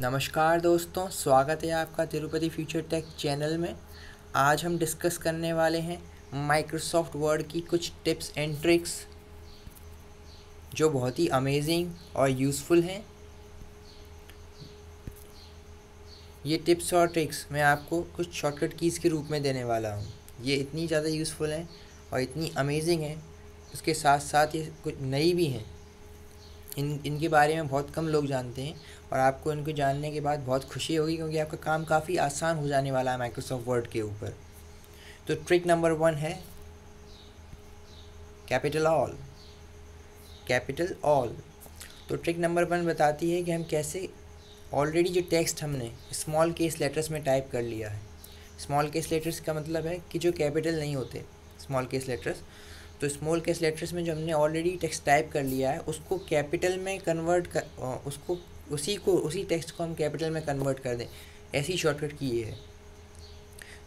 नमस्कार दोस्तों, स्वागत है आपका तिरुपति फ्यूचर टेक चैनल में। आज हम डिस्कस करने वाले हैं माइक्रोसॉफ्ट वर्ड की कुछ टिप्स एंड ट्रिक्स जो बहुत ही अमेजिंग और यूज़फुल हैं। ये टिप्स और ट्रिक्स मैं आपको कुछ शॉर्टकट कीज़ के रूप में देने वाला हूँ। ये इतनी ज़्यादा यूज़फुल हैं और इतनी अमेजिंग हैं, उसके साथ साथ ये कुछ नई भी हैं। इनके बारे में बहुत कम लोग जानते हैं और आपको इनको जानने के बाद बहुत खुशी होगी, क्योंकि आपका काम काफ़ी आसान हो जाने वाला है माइक्रोसॉफ्ट वर्ड के ऊपर। तो ट्रिक नंबर 1 है कैपिटल ऑल। तो ट्रिक नंबर 1 बताती है कि हम कैसे ऑलरेडी जो टेक्स्ट हमने स्मॉल केस लेटर्स में टाइप कर लिया है। स्मॉल केस लेटर्स का मतलब है कि जो कैपिटल नहीं होते स्मॉल केस लेटर्स, तो स्मॉल केस लेटर्स में जो हमने ऑलरेडी टेक्स्ट टाइप कर लिया है उसको कैपिटल में कन्वर्ट कर उसी टेक्स्ट को हम कैपिटल में कन्वर्ट कर दें। ऐसी शॉर्टकट की ये है।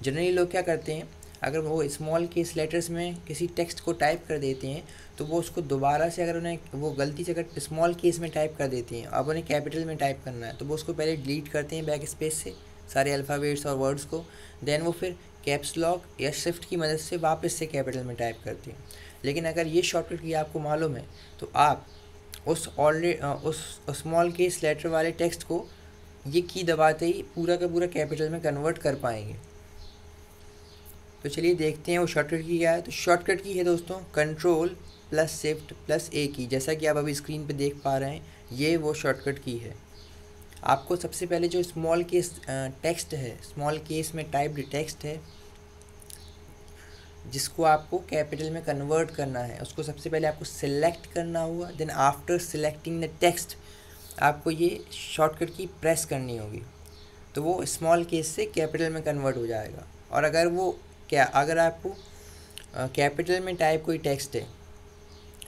जनरली लोग क्या करते हैं, अगर वो स्मॉल केस लेटर्स में किसी टेक्स्ट को टाइप कर देते हैं तो वो उसको दोबारा से, अगर उन्हें वो गलती से अगर स्मॉल केस में टाइप कर देते हैं, अब उन्हें कैपिटल में टाइप करना है तो वो उसको पहले डिलीट करते हैं बैक स्पेस से सारे अल्फ़ाबेट्स और वर्ड्स को, देन वो फिर कैप्स लॉक या शिफ्ट की मदद से वापस से कैपिटल में टाइप करते हैं। लेकिन अगर ये शॉर्टकट की आपको मालूम है तो आप उस स्मॉल केस लेटर वाले टेक्स्ट को ये की दबाते ही पूरा का पूरा कैपिटल में कन्वर्ट कर पाएंगे। तो चलिए देखते हैं वो शॉर्टकट की क्या है। तो शॉर्टकट की है दोस्तों कंट्रोल प्लस शिफ्ट प्लस ए की, जैसा कि आप अभी स्क्रीन पे देख पा रहे हैं, ये वो शॉर्टकट की है। आपको सबसे पहले जो स्मॉल केस टेक्स्ट है, स्मॉल केस में टाइप्ड टेक्स्ट है जिसको आपको कैपिटल में कन्वर्ट करना है, उसको सबसे पहले आपको सिलेक्ट करना होगा। Then after selecting the text आपको ये शॉर्टकट की प्रेस करनी होगी, तो वो स्मॉल केस से कैपिटल में कन्वर्ट हो जाएगा। और अगर आपको कैपिटल में टाइप कोई टेक्स्ट है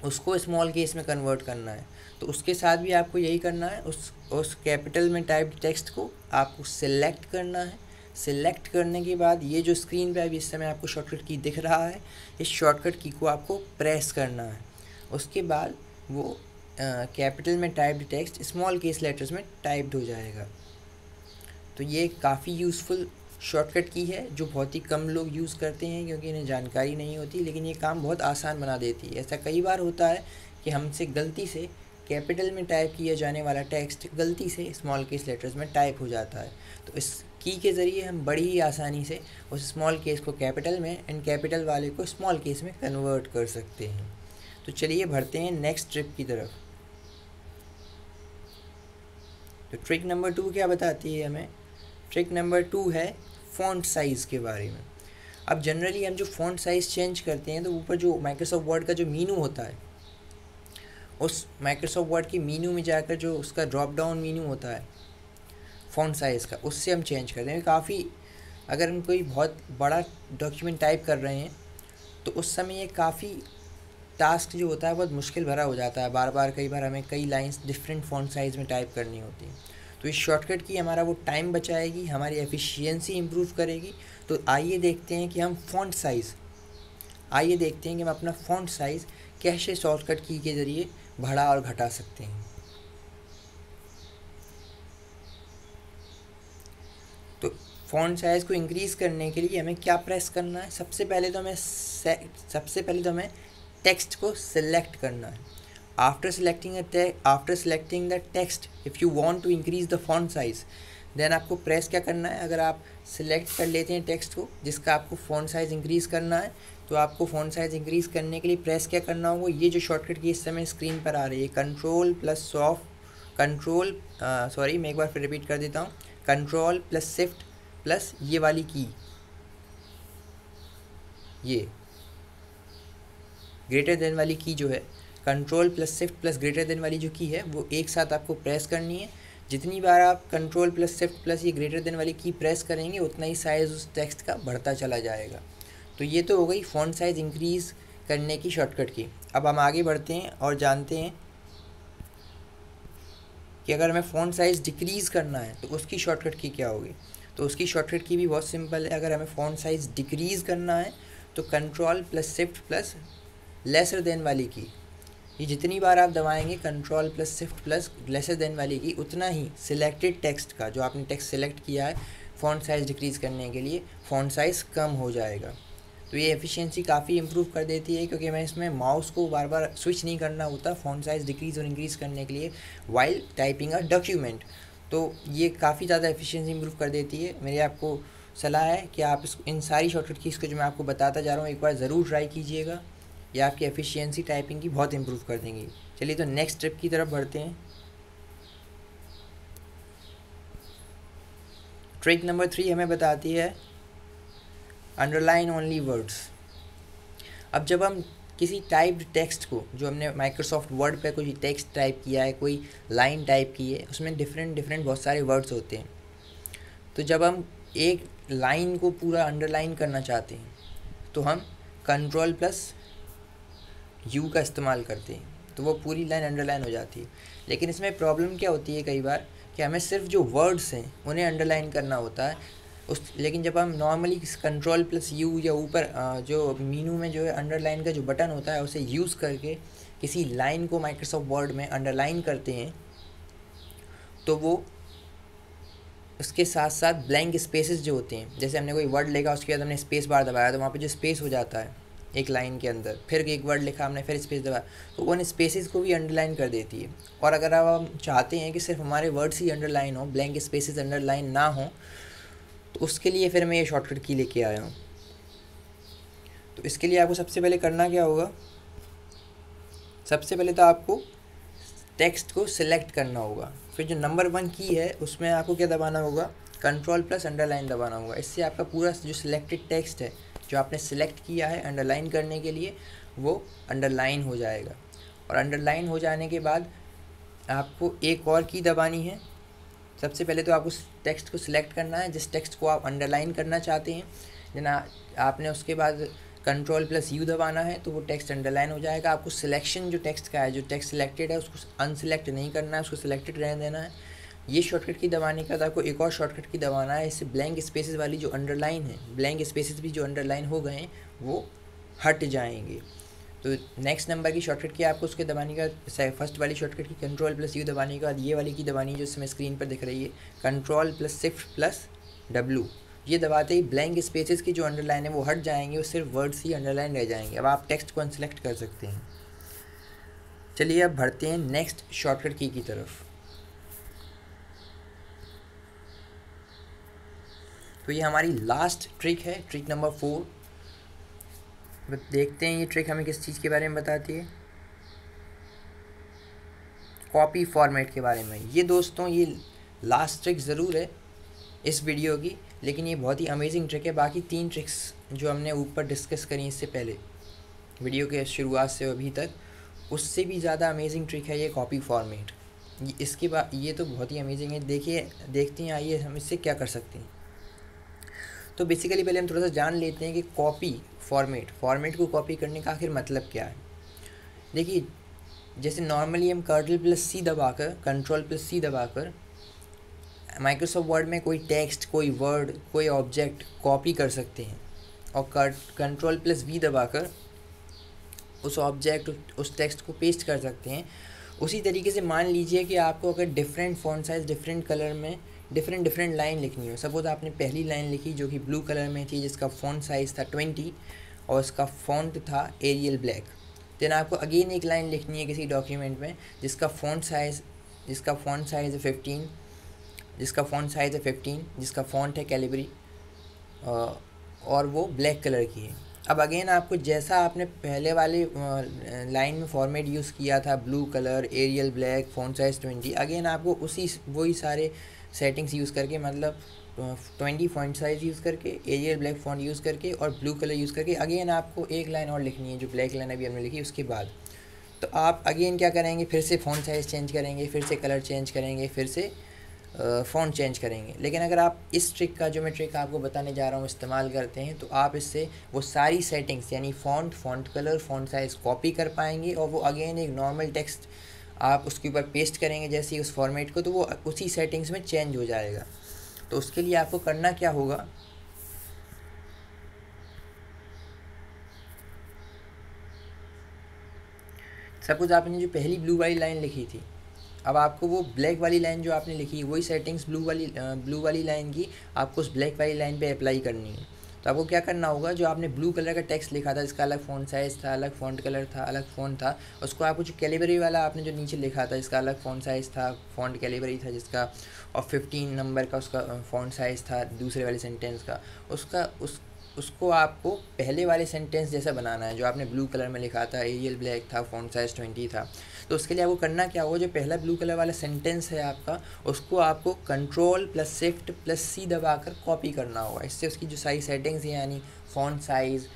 उसको स्मॉल केस में कन्वर्ट करना है तो उसके साथ भी आपको यही करना है। उस कैपिटल में टाइप टेक्स्ट को आपको सिलेक्ट करना है। सिलेक्ट करने के बाद ये जो स्क्रीन पे अभी इस समय आपको शॉर्टकट की दिख रहा है, इस शॉर्टकट की को आपको प्रेस करना है। उसके बाद वो कैपिटल में typed text small case letters में टाइप्ड हो जाएगा। तो ये काफ़ी यूज़फुल शॉर्टकट की है जो बहुत ही कम लोग यूज़ करते हैं क्योंकि इन्हें जानकारी नहीं होती, लेकिन ये काम बहुत आसान बना देती है। ऐसा कई बार होता है कि हमसे गलती से कैपिटल में टाइप किया जाने वाला टेक्स्ट गलती से स्मॉल केस लेटर्स में टाइप हो जाता है। तो इस की के ज़रिए हम बड़ी ही आसानी से उस स्मॉल केस को कैपिटल में एंड कैपिटल वाले को स्मॉल केस में कन्वर्ट कर सकते हैं। तो चलिए बढ़ते हैं नेक्स्ट ट्रिक की तरफ। तो ट्रिक नंबर 2 क्या बताती है हमें? ट्रिक नंबर 2 है फ़ॉन्ट साइज़ के बारे में। अब जनरली हम जो फ़ॉन्ट साइज़ चेंज करते हैं तो ऊपर जो माइक्रोसॉफ्ट वर्ड का जो मीनू होता है, उस माइक्रोसॉफ्ट वर्ड की मीनू में जाकर जो उसका ड्रॉप डाउन मीनू होता है फ़ॉन्ट साइज़ का, उससे हम चेंज करते हैं। काफ़ी अगर हम कोई बहुत बड़ा डॉक्यूमेंट टाइप कर रहे हैं तो उस समय ये काफ़ी टास्क जो होता है बहुत मुश्किल भरा हो जाता है। बार बार कई बार हमें कई लाइंस डिफरेंट फ़ॉन्ट साइज़ में टाइप करनी होती है। तो इस शॉर्टकट की हमारा वो टाइम बचाएगी, हमारी एफिशिएंसी इम्प्रूव करेगी। तो आइए देखते हैं कि हम अपना फ़ॉन्ट साइज़ कैसे शॉर्टकट की के ज़रिए बढ़ा और घटा सकते हैं। तो फ़ॉन्ट साइज़ को इंक्रीज़ करने के लिए हमें क्या प्रेस करना है? सबसे पहले तो हमें टेक्स्ट को सिलेक्ट करना है। After selecting the text, if you want to increase the font size, then आपको प्रेस क्या करना है? अगर आप सिलेक्ट कर लेते हैं टेक्स्ट को जिसका आपको फ़ॉन्ट साइज़ इंक्रीज़ करना है, तो आपको फ़ॉन्ट साइज़ इंक्रीज़ करने के लिए प्रेस क्या करना होगा? ये जो शॉर्टकट की इस समय स्क्रीन पर आ रही है, मैं एक बार फिर रिपीट कर देता हूँ। कंट्रोल प्लस शिफ्ट प्लस ये वाली की, ये ग्रेटर देन वाली की जो है, control plus shift plus greater than वाली जो की है वो एक साथ आपको प्रेस करनी है। जितनी बार आप कंट्रोल प्लस शिफ्ट प्लस ये ग्रेटर देन वाली की प्रेस करेंगे उतना ही साइज़ उस टेक्स्ट का बढ़ता चला जाएगा। तो ये तो हो गई फ़ॉन्ट साइज़ इंक्रीज़ करने की शॉर्टकट की। अब हम आगे बढ़ते हैं और जानते हैं कि अगर हमें फ़ॉन्ट साइज़ डिक्रीज़ करना है तो उसकी शॉर्टकट की क्या होगी। तो उसकी शॉर्टकट की भी बहुत सिंपल है। अगर हमें फ़ॉन्ट साइज़ डिक्रीज़ करना है तो control plus shift plus lesser than वाली की, ये जितनी बार आप दबाएंगे control plus shift plus lesser than वाली की, उतना ही सिलेक्टेड टेक्स्ट का, जो आपने टेक्स्ट सेलेक्ट किया है फ़ॉन्ट साइज़ डिक्रीज़ करने के लिए, फ़ॉन्ट साइज़ कम हो जाएगा। तो ये एफिशिएंसी काफ़ी इंप्रूव कर देती है, क्योंकि मैं इसमें माउस को बार बार स्विच नहीं करना होता फ़ॉन्ट साइज़ डिक्रीज़ और इंक्रीज़ करने के लिए वाइल टाइपिंग अ डॉक्यूमेंट। तो ये काफ़ी ज़्यादा एफिशिएंसी इंप्रूव कर देती है। मेरी आपको सलाह है कि आप इन सारी शॉर्टकट कीज़ को जो मैं आपको बताता जा रहा हूँ एक बार ज़रूर ट्राई कीजिएगा। ये आपकी एफिशिएंसी टाइपिंग की बहुत इंप्रूव कर देंगी। चलिए तो नेक्स्ट स्टेप की तरफ बढ़ते हैं। ट्रिक नंबर 3 हमें बताती है अंडरलाइन ओनली वर्ड्स। अब जब हम किसी टाइप्ड टेक्स्ट को, जो हमने माइक्रोसॉफ्ट वर्ड पे कोई टेक्स्ट टाइप किया है, कोई लाइन टाइप की है, उसमें डिफरेंट बहुत सारे वर्ड्स होते हैं। तो जब हम एक लाइन को पूरा अंडरलाइन करना चाहते हैं तो हम कंट्रोल प्लस यू का इस्तेमाल करते हैं, तो वो पूरी लाइन अंडरलाइन हो जाती है। लेकिन इसमें प्रॉब्लम क्या होती है कई बार कि हमें सिर्फ जो वर्ड्स हैं उन्हें अंडरलाइन करना होता है लेकिन जब हम नॉर्मली कंट्रोल प्लस यू या ऊपर जो मीनू में जो है अंडरलाइन का जो बटन होता है उसे यूज़ करके किसी लाइन को माइक्रोसॉफ्ट वर्ड में अंडरलाइन करते हैं, तो वो उसके साथ साथ ब्लैंक स्पेसेस जो होते हैं, जैसे हमने कोई वर्ड लिखा उसके बाद हमने स्पेस बार दबाया तो वहाँ पे जो स्पेस हो जाता है एक लाइन के अंदर, फिर एक वर्ड लिखा हमने फिर स्पेस दबाया, तो उन स्पेसेस को भी अंडरलाइन कर देती है। और अगर अब हम चाहते हैं कि सिर्फ हमारे वर्ड्स ही अंडरलाइन हो, ब्लैंक स्पेसेस अंडरलाइन ना हो, तो उसके लिए फिर मैं ये शॉर्टकट की लेके आया हूँ। तो इसके लिए आपको सबसे पहले करना क्या होगा, सबसे पहले तो आपको टेक्स्ट को सिलेक्ट करना होगा। फिर जो नंबर 1 की है उसमें आपको क्या दबाना होगा, कंट्रोल प्लस अंडरलाइन दबाना होगा। इससे आपका पूरा जो सिलेक्टेड टेक्स्ट है जो आपने सिलेक्ट किया है अंडरलाइन करने के लिए, वो अंडरलाइन हो जाएगा। और अंडरलाइन हो जाने के बाद आपको एक और की दबानी है। सबसे पहले तो आपको टेक्स्ट को सिलेक्ट करना है, जिस टेक्स्ट को आप अंडरलाइन करना चाहते हैं, देन आपने उसके बाद कंट्रोल प्लस यू दबाना है, तो वो टेक्स्ट अंडरलाइन हो जाएगा। आपको सिलेक्शन जो टेक्स्ट का है, जो टेक्स्ट सिलेक्टेड है उसको अनसिलेक्ट नहीं करना है, उसको सिलेक्टेड रहने देना है। ये शॉर्टकट की दबाने के बाद आपको एक और शॉर्टकट की दबाना है। इससे ब्लैंक स्पेसेस वाली जो अंडरलाइन है, ब्लैंक स्पेसेस भी जो अंडरलाइन हो गए हैं वो हट जाएंगे। तो नेक्स्ट नंबर की शॉर्टकट की आपको उसके दबाने का, फर्स्ट वाली शॉर्टकट की कंट्रोल प्लस यू दबाने के बाद ये वाली की दबानी जो इसमें स्क्रीन पर दिख रही है, control plus shift plus W. ये दबाते ही ब्लैंक स्पेसेस की जो अंडरलाइन है वो हट जाएंगे और सिर्फ वर्ड्स ही अंडरलाइन रह जाएंगे। अब आप टेक्स्ट को अनसेलेक्ट कर सकते हैं। चलिए अब बढ़ते हैं नेक्स्ट शॉर्टकट की तरफ। तो ये हमारी लास्ट ट्रिक है, ट्रिक नंबर 4। देखते हैं ये ट्रिक हमें किस चीज़ के बारे में बताती है, कॉपी फॉर्मेट के बारे में। ये दोस्तों ये लास्ट ट्रिक ज़रूर है इस वीडियो की, लेकिन ये बहुत ही अमेजिंग ट्रिक है। बाकी 3 ट्रिक्स जो हमने ऊपर डिस्कस करी इससे पहले वीडियो के शुरुआत से अभी तक, उससे भी ज़्यादा अमेजिंग ट्रिक है ये कॉपी फॉर्मेट। इसके बाद ये तो बहुत ही अमेजिंग है। देखते हैं आइए हम इससे क्या कर सकते हैं। तो बेसिकली पहले हम थोड़ा सा जान लेते हैं कि कॉपी फॉर्मेट को कॉपी करने का आखिर मतलब क्या है। देखिए, जैसे नॉर्मली हम कंट्रोल प्लस सी दबाकर माइक्रोसॉफ्ट वर्ड में कोई टेक्स्ट, कोई वर्ड, कोई ऑब्जेक्ट कॉपी कर सकते हैं, और कंट्रोल प्लस वी दबाकर उस ऑब्जेक्ट, उस टेक्स्ट को पेस्ट कर सकते हैं। उसी तरीके से मान लीजिए कि आपको अगर different font size, different colour में डिफरेंट लाइन लिखनी हो। सपोज आपने पहली लाइन लिखी जो कि ब्लू कलर में थी, जिसका फ़ॉन्ट साइज़ था 20 और उसका फ़ॉन्ट था एरियल ब्लैक। देन आपको अगेन एक लाइन लिखनी है किसी डॉक्यूमेंट में जिसका फ़ॉन्ट साइज़ है 15, जिसका फ़ॉन्ट है कैलिबरी, और वो ब्लैक कलर की है। अब अगेन आपको जैसा आपने पहले वाले लाइन में फॉर्मेट यूज़ किया था, blue colour, Arial black, font size 20, again आपको वही सारे सेटिंग्स यूज़ करके, मतलब 20 फ़ॉन्ट साइज़ यूज़ करके, एरियल ब्लैक फ़ॉन्ट यूज़ करके और ब्लू कलर यूज़ करके अगेन आपको एक लाइन और लिखनी है जो ब्लैक लाइन अभी हमने लिखी उसके बाद। तो आप अगेन क्या करेंगे, फिर से फ़ॉन्ट साइज़ चेंज करेंगे, फिर से कलर चेंज करेंगे, फिर से फ़ॉन्ट चेंज करेंगे। लेकिन अगर आप इस ट्रिक का, जो मैं ट्रिक आपको बताने जा रहा हूँ, इस्तेमाल करते हैं तो आप इससे वो सारी सेटिंग्स यानी font colour, font size copy कर पाएंगे, और वो अगेन एक नॉर्मल टेक्स्ट आप उसके ऊपर पेस्ट करेंगे जैसे ही उस फॉर्मेट को, तो वो उसी सेटिंग्स में चेंज हो जाएगा। तो उसके लिए आपको करना क्या होगा, सपोज आपने जो पहली ब्लू वाली लाइन लिखी थी, अब आपको वो ब्लैक वाली लाइन जो आपने लिखी वही सेटिंग्स ब्लू वाली लाइन की आपको उस ब्लैक वाली लाइन पे अप्लाई करनी है। तो आपको क्या करना होगा, जो आपने ब्लू कलर का टेक्स्ट लिखा था, इसका अलग फ़ॉन्ट साइज़ था, अलग फ़ॉन्ट कलर था, अलग फ़ॉन्ट था, उसको आपको जो कैलिबरी वाला आपने जो नीचे लिखा था, इसका अलग फ़ॉन्ट साइज़ था, फ़ॉन्ट कैलिबरी था जिसका, और 15 नंबर का उसका फ़ॉन्ट साइज़ था दूसरे वाले सेंटेंस का, उसको आपको पहले वाले सेंटेंस जैसा बनाना है जो आपने ब्लू कलर में लिखा था, एरियल ब्लैक था, फ़ॉन्ट साइज़ 20 था। तो उसके लिए आपको करना क्या होगा, जो पहला ब्लू कलर वाला सेंटेंस है आपका, उसको आपको Ctrl+Shift+C दबाकर कॉपी करना होगा। इससे उसकी जो सारी सेटिंग्स हैं, यानी फ़ॉन्ट साइज़,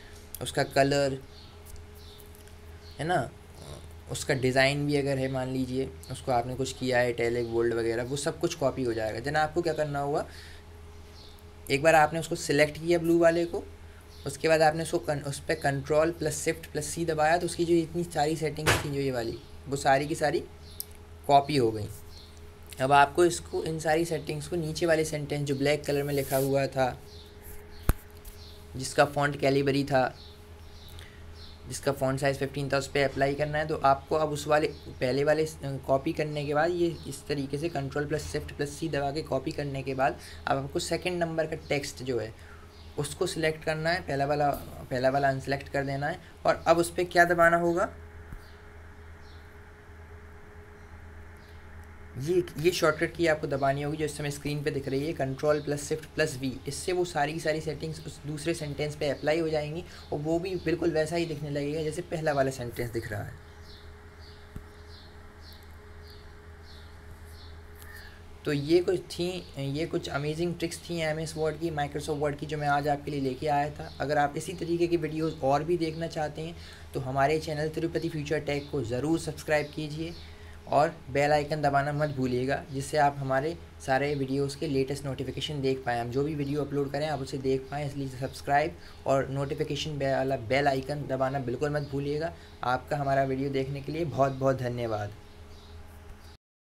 उसका कलर है ना, उसका डिज़ाइन भी अगर है, मान लीजिए उसको आपने कुछ किया है इटैलिक बोल्ड वगैरह, वो सब कुछ कॉपी हो जाएगा। देन आपको क्या करना होगा, एक बार आपने उसको सिलेक्ट किया ब्लू वाले को, उसके बाद आपने उसको उस पर Ctrl+Shift+C दबाया, तो उसकी जो इतनी सारी सेटिंग्स थी जो ये वाली, वो सारी की सारी कॉपी हो गई। अब आपको इसको, इन सारी सेटिंग्स को नीचे वाले सेंटेंस जो ब्लैक कलर में लिखा हुआ था, जिसका फ़ॉन्ट कैलिबरी था, जिसका फ़ॉन्ट साइज़ 15 था, उस पर अप्लाई करना है। तो आपको अब उस वाले पहले वाले कॉपी करने के बाद, ये इस तरीके से Ctrl+Shift+C दबा के कॉपी करने के बाद, अब आपको सेकंड नंबर का टेक्स्ट जो है उसको सिलेक्ट करना है, पहला वाला अनसेलेक्ट कर देना है, और अब उस पर क्या दबाना होगा, ये शॉर्टकट की आपको दबानी होगी जो इस समय स्क्रीन पे दिख रही है, Ctrl+Shift+V। इससे वो सारी की सारी सेटिंग्स उस दूसरे सेंटेंस पे अप्लाई हो जाएंगी, और वो भी बिल्कुल वैसा ही दिखने लगेगा जैसे पहला वाला सेंटेंस दिख रहा है। तो ये कुछ अमेजिंग ट्रिक्स थी MS वर्ड की, माइक्रोसॉफ्ट वर्ड की, जो मैं आज आपके लिए लेके आया था। अगर आप इसी तरीके की वीडियोस और भी देखना चाहते हैं तो हमारे चैनल तिरुपति फ्यूचर टेक को ज़रूर सब्सक्राइब कीजिए, और बेल आइकन दबाना मत भूलिएगा, जिससे आप हमारे सारे वीडियोस के लेटेस्ट नोटिफिकेशन देख पाएँ। हम जो भी वीडियो अपलोड करें आप उसे देख पाएँ, इसलिए सब्सक्राइब और नोटिफिकेशन वाला बेल आइकन दबाना बिल्कुल मत भूलिएगा। आपका हमारा वीडियो देखने के लिए बहुत बहुत धन्यवाद।